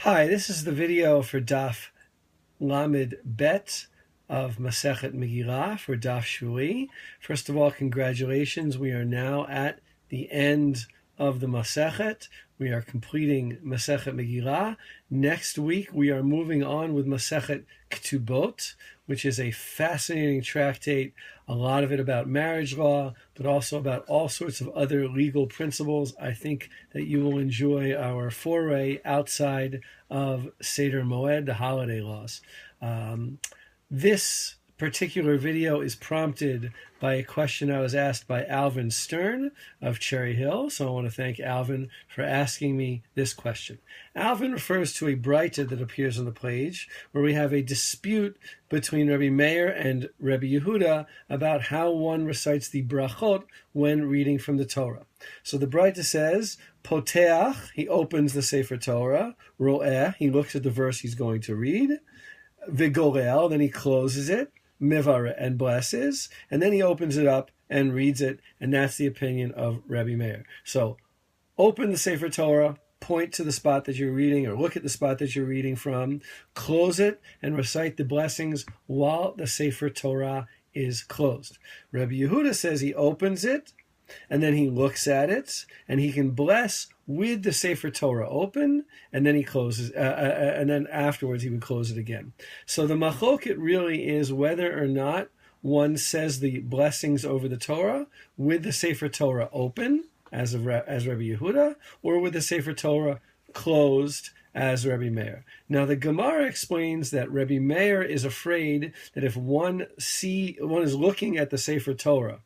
Hi, this is the video for Daf Lammed Bet of Masechet Megillah for Daf Shevui. First of all, congratulations. We are now at the end of the Masechet. We are completing Masechet Megillah. Next week, we are moving on with Masechet Ketubot, which is a fascinating tractate, a lot of it about marriage law, but also about all sorts of other legal principles. I think that you will enjoy our foray outside of Seder Moed, the holiday laws. This particular video is prompted by a question I was asked by Alvin Stern of Cherry Hill. So I want to thank Alvin for asking me this question. Alvin refers to a Breita that appears on the page where we have a dispute between Rabbi Meir and Rabbi Yehuda about how one recites the brachot when reading from the Torah. So the Breita says, Poteach, he opens the Sefer Torah, Ro'eh, he looks at the verse he's going to read, Vigorel, then he closes it, Mivare, and blesses, and then he opens it up and reads it, and that's the opinion of Rabbi Meir. So open the Sefer Torah, point to the spot that you're reading, or look at the spot that you're reading from, close it, and recite the blessings while the Sefer Torah is closed. Rabbi Yehuda says he opens it, and then he looks at it, and he can bless with the Sefer Torah open, and then he closes, and then afterwards he would close it again. So the machloket really is whether or not one says the blessings over the Torah with the Sefer Torah open, as Rabbi Yehuda, or with the Sefer Torah closed, as Rabbi Meir. Now the Gemara explains that Rabbi Meir is afraid that if one is looking at the Sefer Torah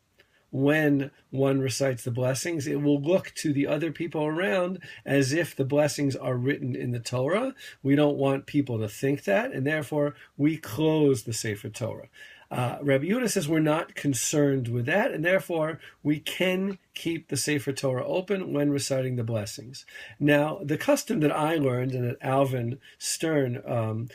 when one recites the blessings, it will look to the other people around as if the blessings are written in the Torah. We don't want people to think that, and therefore we close the Sefer Torah. Rabbi Yehuda says we're not concerned with that, and therefore we can keep the Sefer Torah open when reciting the blessings. Now, the custom that I learned, and that Alvin Stern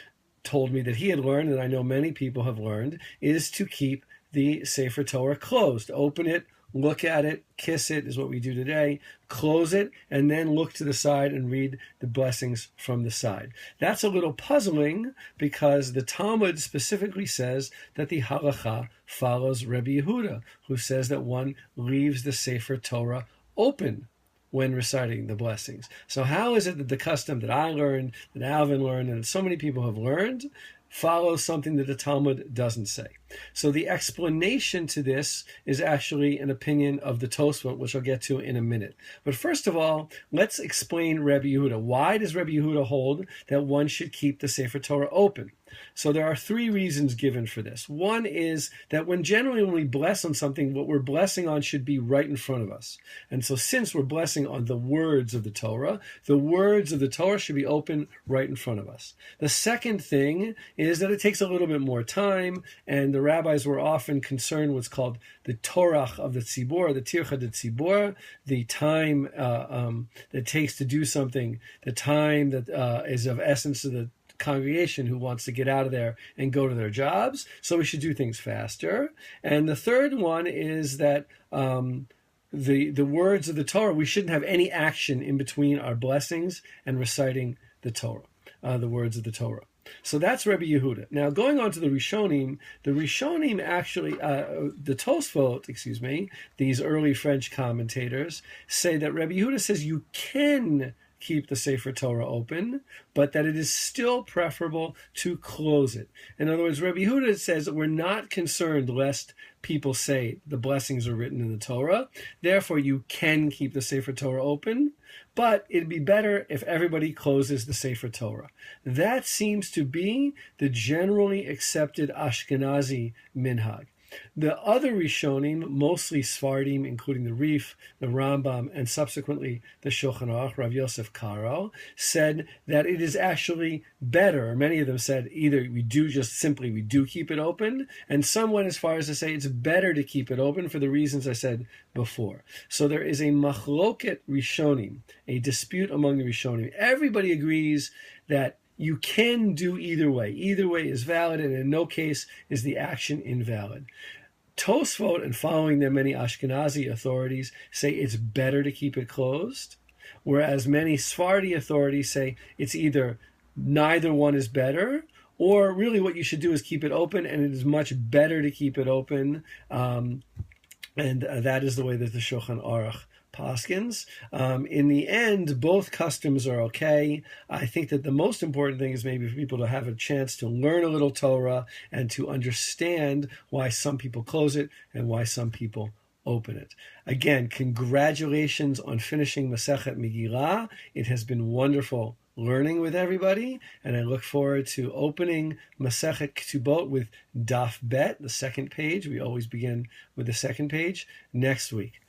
told me that he had learned, and I know many people have learned, is to keep the Sefer Torah closed. Open it, look at it, kiss it is what we do today, close it, and then look to the side and read the blessings from the side. That's a little puzzling because the Talmud specifically says that the halacha follows Rabbi Yehuda, who says that one leaves the Sefer Torah open when reciting the blessings. So how is it that the custom that I learned, that Alvin learned, and so many people have learned, follows something that the Talmud doesn't say? So the explanation to this is actually an opinion of the Tosfot, which I'll get to in a minute. But first of all, let's explain Rabbi Yehuda. Why does Rabbi Yehuda hold that one should keep the Sefer Torah open? So there are three reasons given for this. One is that when we bless on something, what we're blessing on should be right in front of us. And so since we're blessing on the words of the Torah should be open right in front of us. The second thing is that it takes a little bit more time, and the rabbis were often concerned with what's called the torach of the tzibor, the tircha de tzibor, the time that it takes to do something, the time that is of essence to the congregation who wants to get out of there and go to their jobs. So we should do things faster. And the third one is that the words of the Torah, we shouldn't have any action in between our blessings and reciting the Torah, the words of the Torah. So that's Rabbi Yehuda. Now, going on to the Rishonim actually, the Tosfot, these early French commentators say that Rabbi Yehuda says you can keep the Sefer Torah open, but that it is still preferable to close it. In other words, Rabbi Yehuda says that we're not concerned lest people say the blessings are written in the Torah. Therefore, you can keep the Sefer Torah open, but it'd be better if everybody closes the Sefer Torah. That seems to be the generally accepted Ashkenazi minhag. The other Rishonim, mostly Sfardim, including the Rif, the Rambam, and subsequently the Shulchan Aruch, Rav Yosef Karo, said that it is actually better. Many of them said either we do keep it open, and some went as far as to say it's better to keep it open for the reasons I said before. So there is a machloket Rishonim, a dispute among the Rishonim. Everybody agrees that you can do either way. Either way is valid, and in no case is the action invalid. Tosfot, and following their many Ashkenazi authorities, say it's better to keep it closed, whereas many Sephardi authorities say it's either neither one is better, or really what you should do is keep it open, and it is much better to keep it open. And that is the way that the Shulchan Aruch paskins. In the end, both customs are okay. I think that the most important thing is maybe for people to have a chance to learn a little Torah and to understand why some people close it and why some people open it. Again, congratulations on finishing Masechet Megillah. It has been wonderful learning with everybody, and I look forward to opening Masechet Ketubot with Daf Bet, the second page. We always begin with the second page next week.